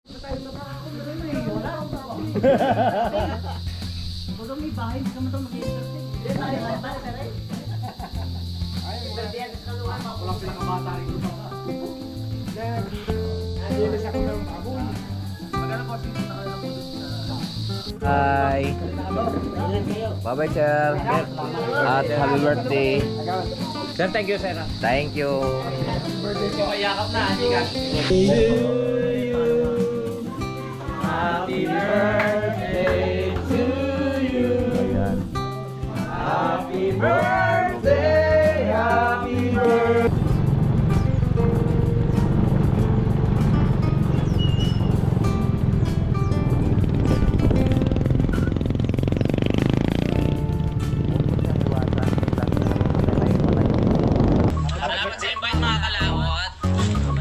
Kung may bahay, hindi ka mo ito mag-i-entertain. Walang pinakabata rin ito. Nag-iilis ako ng baboy. Magkano po sino na kayo na po dun sa... Hi! Bye-bye, sir! At happy birthday! Sir, thank you, sir. Thank you! Yakap na, hindi ka. Happy birthday to you. Ayan. Happy birthday, happy birthday. Salamat sa invite mga kalawot.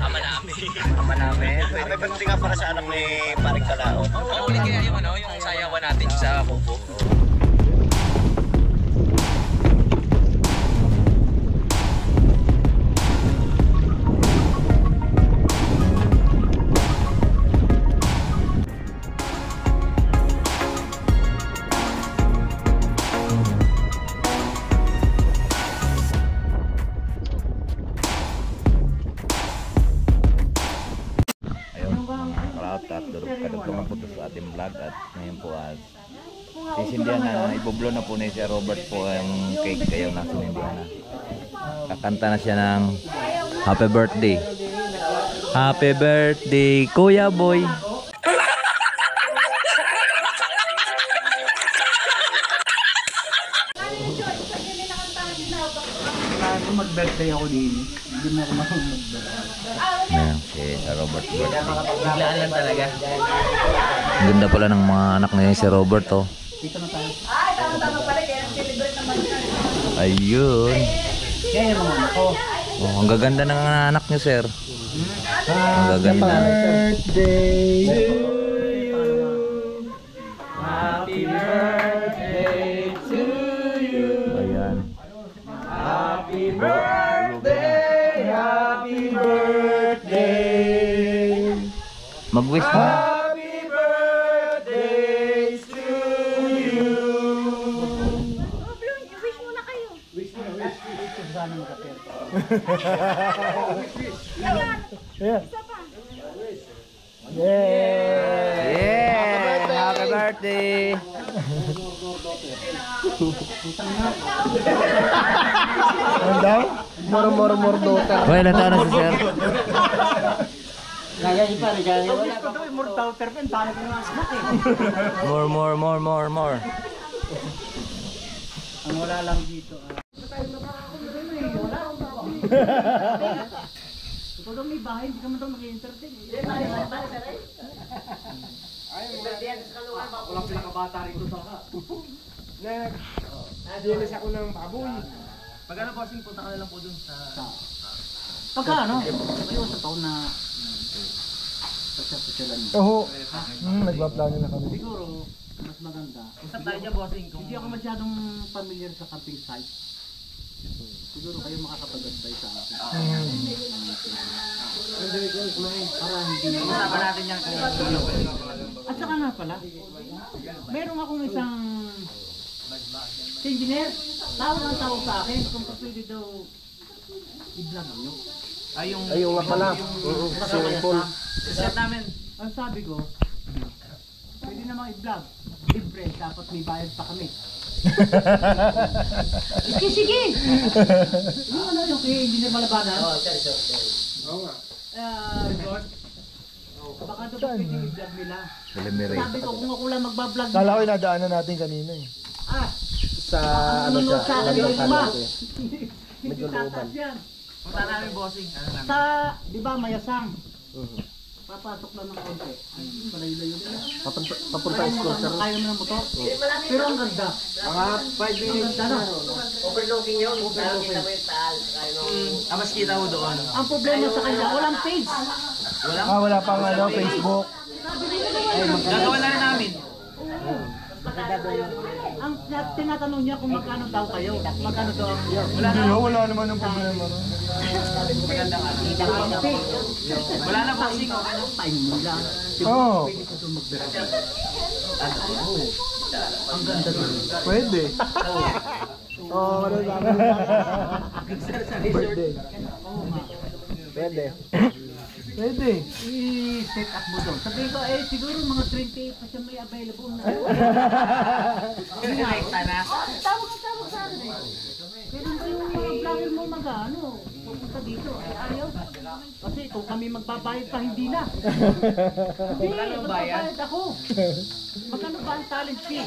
Ama namin. Ama namin. May birthday nga para sa anak ni Paring Kalao. Paulit kaya yung ano, yung sayawan natin sa Kubo. Kadugtungan po ito sa ating vlog at ngayon po at sisindihan na, ibublo na po ni Sir Robert po ang cake kayo na sinindihan na. Kakanta na siya ng happy birthday. Happy birthday, Kuya Boy! Mag-birthday ako din. Hindi na ako mag-birthday. Ayan, si Sir Robert birthday. Biglaan lang talaga. Ang ganda pala ng mga anak ni Sir Robert, oh. Dito na tayo. Ayun. Kaya yung mga anak ko. Oh, ang gaganda ng anak niyo, sir. Ang gaganda. Birthday to you. Happy birthday to you. Ayan. Happy birthday, happy birthday. Mag-wish mo. Happy birthday to you. Wish muna kayo. Sana makapera. Isa pa. Yeah! Happy birthday! Ano daw? Moro daughter. Hoy, ilan taon na si sir? Kaya ipa rin kaya. Wala pa ito. Immortal terpen. Paano ko nga snack eh. More. Ang wala lang dito. Kung may bahay, hindi ka mo ito mag-i-entertain. Walang pinakabata rin ito. Nag-iilis ako ng baboy. Magkano bossing punta ka na lang po dun sa... Pagka ano? Ayun sa taon na... Pagka-pagkalan. Oo. Nagpa-plano na kami. Siguro, mas maganda. Usap tayo dyan, bossing. Hindi ako masyadong familiar sa camping site. Siguro kayo makakapag-advise sa akin. Para hindi... Usapan natin yan kung At saka nga pala, meron akong isang engineer. Tawag sa akin kung pwede daw i-vlog nyo. Ayun nga pala. set namin. Ang sabi ko, pwede naman i-vlog. Libre, dapat may bayad pa kami. Sige! Yung ano, yung kay engineer Malabanan? Oo nga. Report. Baka doon pwede i-vlog nila. Delivery. Sabi ko, kung ako lang magbablog Kala ko yung nadaanan natin kanina eh. Sa ano siya? sa akin yung kuma. Medyo looban. Punta namin, bossing. Ano namin? Sa, di ba, Mayasang? Papasok lang ng konti. Ay, malayo-layo nila. Papunta school sir. Kaya mo ng motor. Pero ang ganda. Mga 5 minutes. Ang ganda, no? Overlooking yun. Nakita mo yung taal. Mas kita mo doon. Ang problema sa kanila, walang page. Wala pang ano, Facebook. Gagawa na rin namin. Pag Ang tinatanong niya kung magkano daw kayo. Magkano daw ang Wala naman ang problema. wala na bossing. Time mo lang. Oo. Pwede ko ito magbira. Ang ganda doon. Pwede. Oo, ano sabi nila? Birthday. Pwede. Pwede. I-set up mo doon. Sabihin ko, siguro mga 28 pa siya may available na. Direkta na? Tawag sa akin eh. Pero ba yung mga vlogger mo mag-ano? Pupunta dito. Ayaw. Kasi kung kami magbabayad pa, hindi na. Hindi, magbabayad ako. Magkano ba ang talent fee?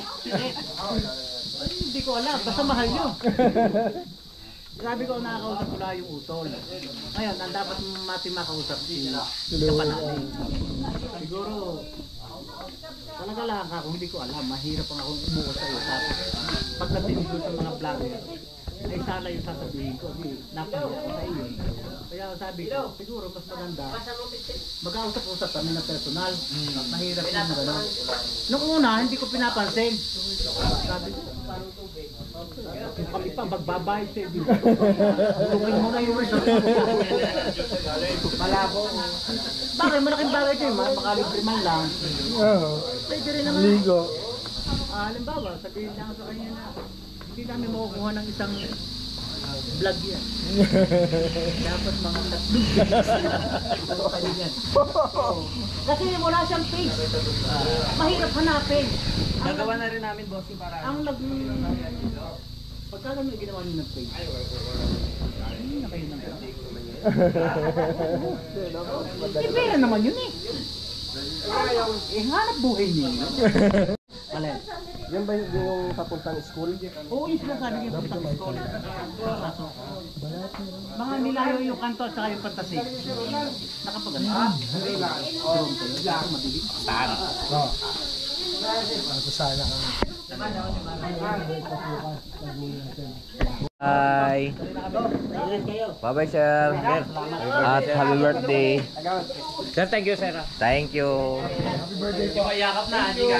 Ay, hindi ko alam. Basta mahal nyo. Sabi ko, nakakausap ko lang yung utol. Ngayon, ang dapat makausap si Kapanali. Siguro, talaga lang ako, hindi ko alam. Mahirap ang akong umuot sa iyo. Tapos, pagdating ko sa mga vlogger, ay sana yung sasabihin ko, di, napahiya ako sa iyo. Kaya sabi ko, siguro mas maganda, magkausap-usap kami ng personal. Mahirap yung gano'n. Nung una, hindi ko pinapansin. Sabi ko, kung kami pa magbabayad sa iyo. Tukin mo na yung resort ko. Malabo. Bakit? Malaking bagay ito yung makalibre man lang. Oo. Pwede rin naman. Ligo. Halimbawa, sabihin lang sa kanya na hindi namin makukuha ng isang vlog yan. Dapat mga tatlong kasi wala siyang page. Mahirap hanapin. Gagawa na rin namin bossing para Ang pagka naman ginawa niyo ng page. Hindi na kayo ng page. Pera naman yun eh. Hanap buhay niyo. Alin? Yan ba yung papuntang school? Oo, yung sinasabi yung putang school. Mga nilayo yung kanto at saka yung fantasy. Nakapagano? Drone kayo? Madilim? Oo. Ano sana kami. Bye. Bye-bye, sir. At happy birthday. Sir, thank you, sir. Thank you. Yakap na, hindi ka.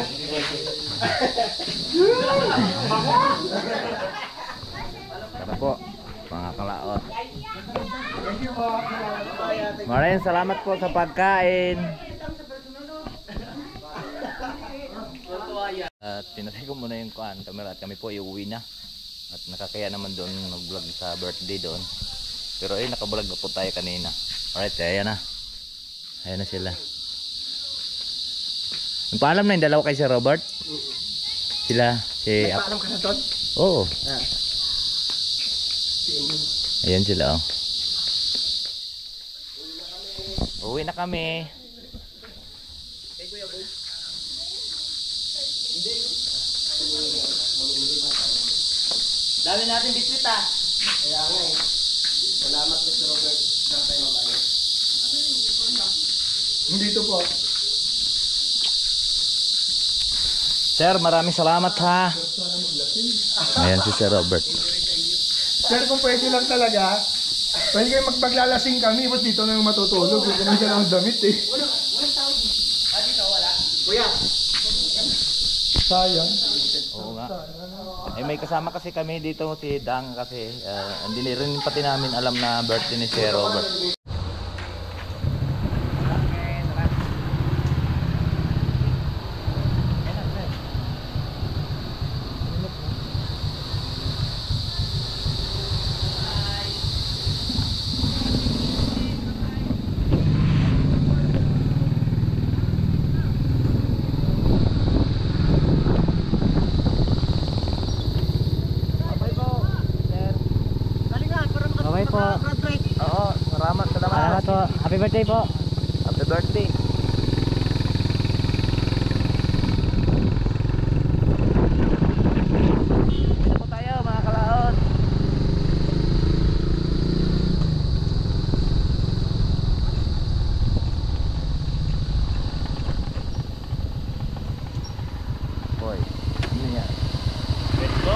Tara po, mga kalaot. Maraming salamat po sa pagkain. At tinatay ko muna yung camera at kami po iuwi na. At nakakaya naman doon mag-vlog sa birthday doon. Pero nakablog na po tayo kanina. Alright, ayan na. Ayan na sila. Nagpaalam na yung dalawa kay Sir Robert? Sila, si... Nagpaalam ka na doon? Oo. Ayan sila, oh. Uwi na kami. Dami natin biskuit ah. Kaya nga eh. Salamat Mr. Robert. Saan tayo mabayo? Dito po. Sir, maraming salamat ha. Ayan si Sir Robert. Sir, kung pwede lang talaga, pwede kayo magpaglalasing kami, ba't dito na yung matutulog? Huwag naman siya ng damit eh. Kuya. Sayang. Oo nga. May kasama kasi kami dito si Dang kasi hindi rin pati namin alam na birthday ni Sir Robert. Okay po. Oo, salamat. Salamat po. Happy birthday po. Happy birthday. Ito po tayo mga kalaot. Boy, ano yan? Let's go!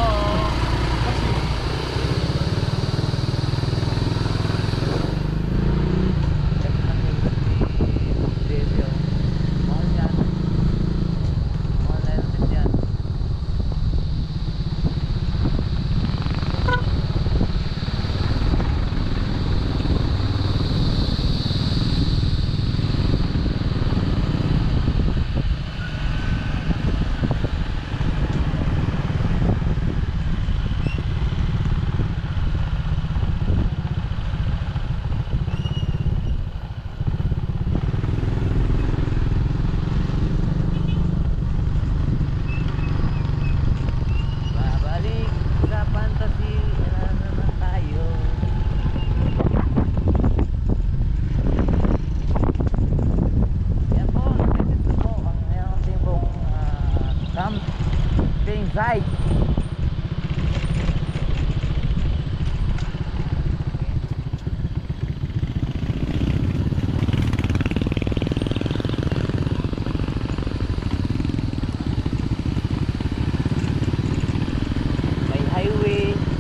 side. May highway.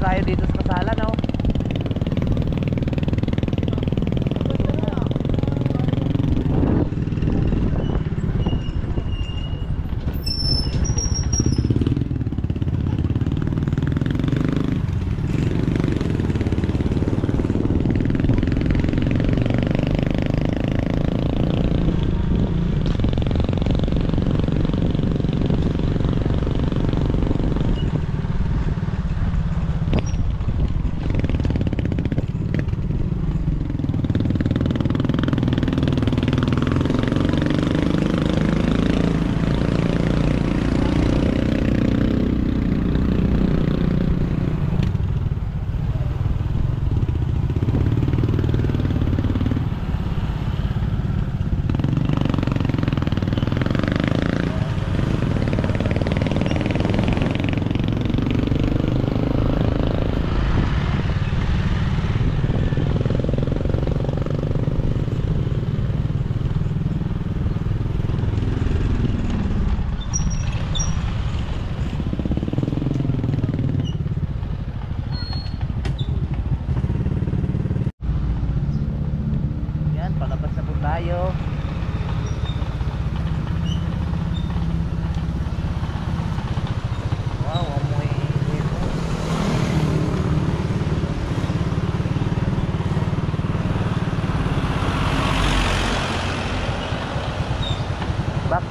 tayo dito sa Kasalan, no?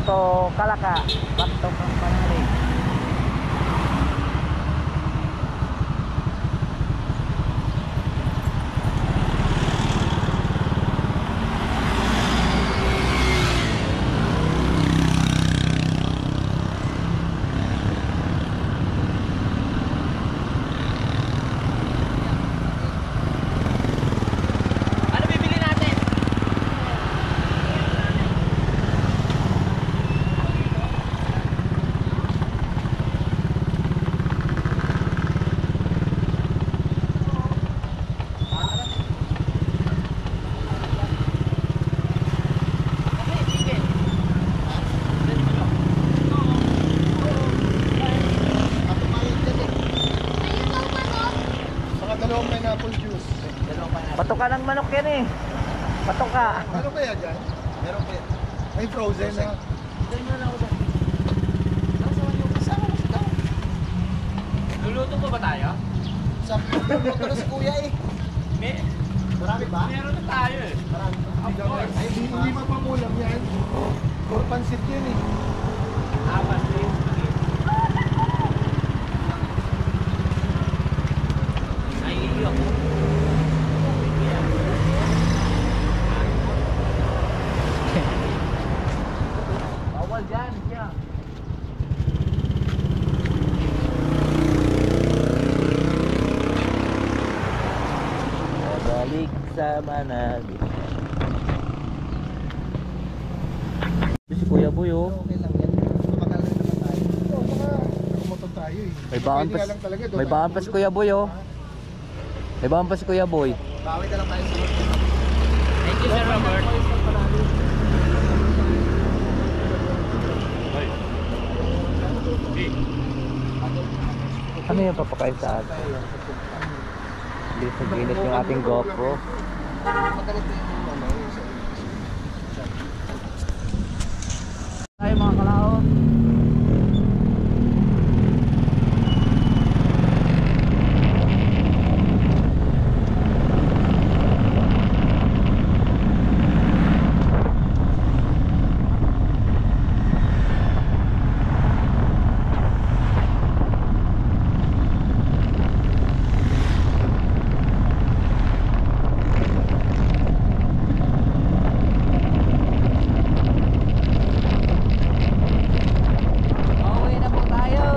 Bato Kalaka, Bato Panalig. Ano bibili natin? Mga dalawang pineapple juice. Bato ka ng manok yan eh. Bato ka. Ano kaya dyan? Meron kaya. May frozen na. Luluto pa ba tayo? Sa luto na si kuya eh. Marami ba? Meron na tayo eh. Ay, hindi mapamulam yan. Or pansit yun eh. Apat din. Naiiyak ko. Bawal dyan siya. Balik sa Manali. Si Kuya Boy oh. Okay lang yan. Tumagal na naman tayo. Oo, baka kumotor tayo eh. May baon Pwede pa, nga lang talaga, doon may tayo baon pa si tulog. Kuya Boy oh. May baon pa si Kuya Boy. Bawi na lang tayo sa Thank you, Sir Robert. Ano yung papakain sa atin? Hindi sa ginit yung ating GoPro. Tayo mga kalao. Pauwi na po tayo.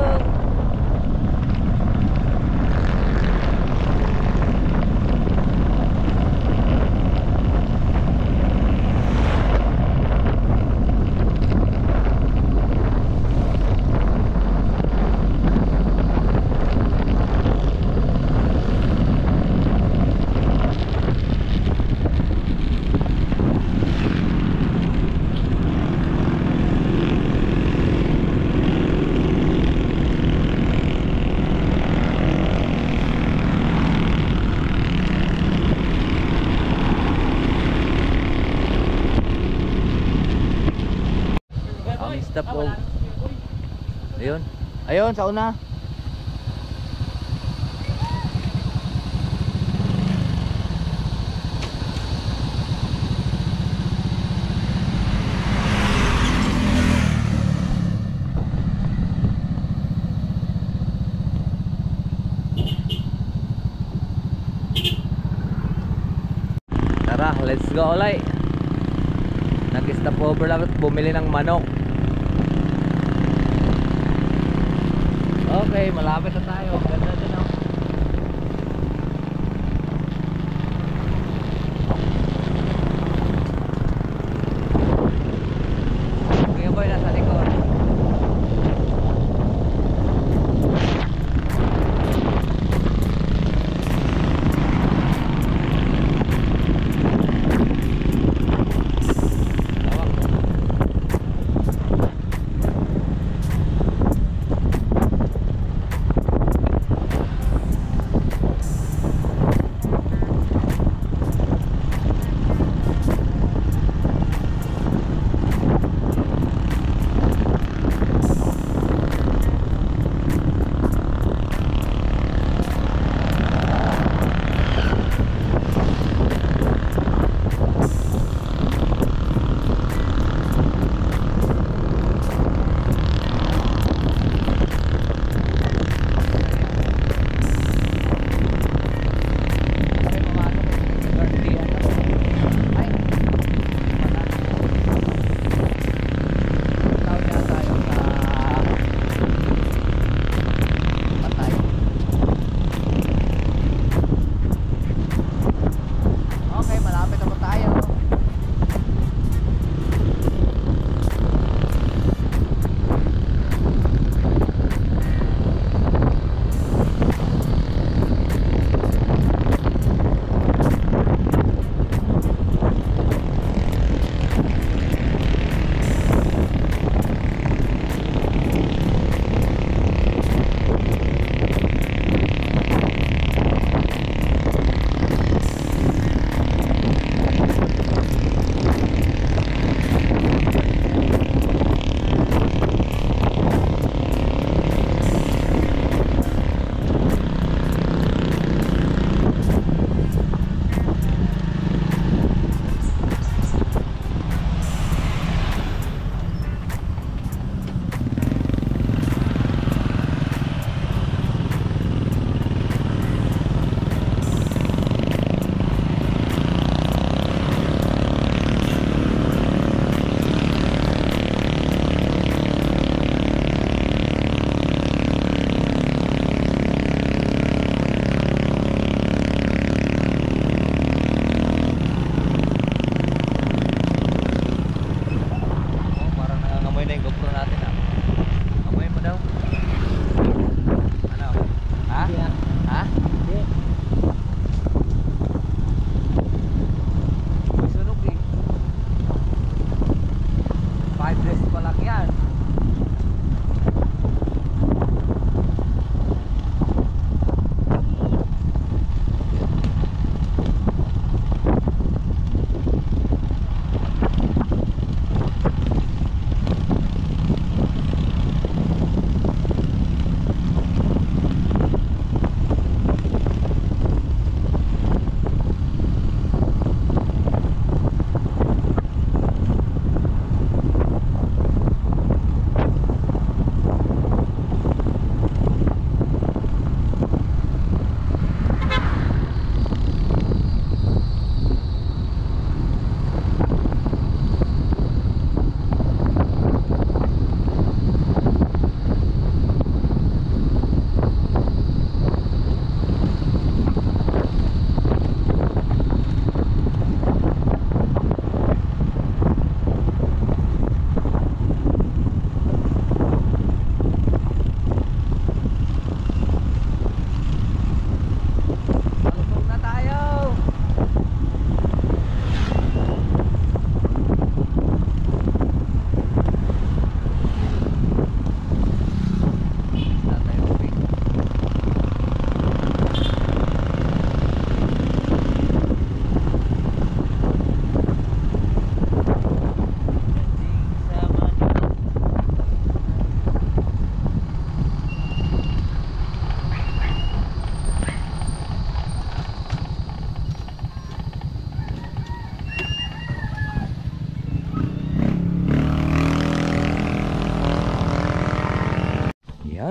Ang stop po. Ayun. Ayun, sa una. Tara, let's go ulay. Nag-stop over lang at bumili ng manok. Okay, malapit na tayo. Ganda din oh. Kuya Boy, nasa likod. Tawag.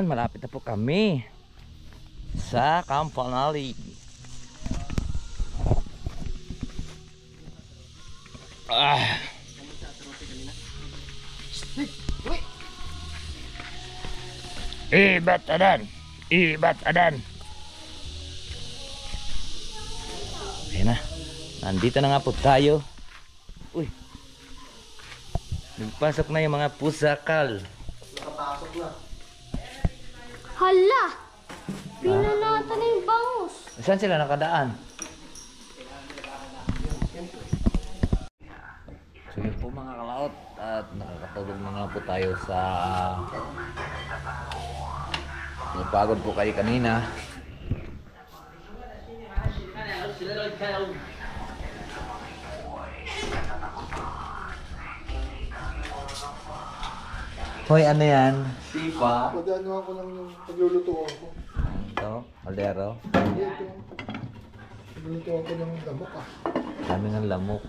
Ayun, malapit na po kami sa Campanali. Ibat adan. Ibat adan. Ayan na. Nandito na nga po tayo. Uy. Nagpasok na yung mga pusakal. Hala! Pinanata na yung bangus. Saan sila nakadaan? So yun po mga kalaot. At nakakatulog na nga po tayo sa napagod po kayo kanina. Hoy, ano yan? Sipa. Pagano ako lang yung pagluluto ko. Ito, aldero. Hindi, ito. Pagluluto ako ng lamok ah. Dami ng lamok.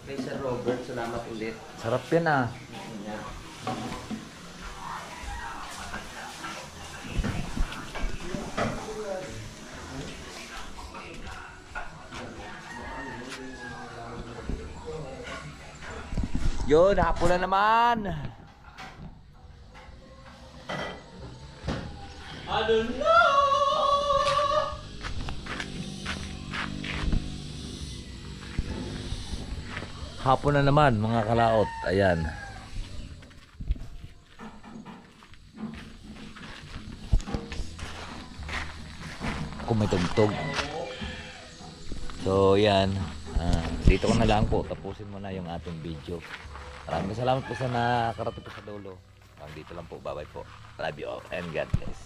Kay Sir Robert, salamat ulit. Sarap yan ah. Yun, hapon na naman. Hapon na naman mga kalaot. Ayan. Kung may tugtog. So yan. Dito ko na lang po. Tapusin mo na yung ating video. Maraming salamat po sa nakarating po sa dulo. Dito lang po. Bye bye po. Love you all and God bless.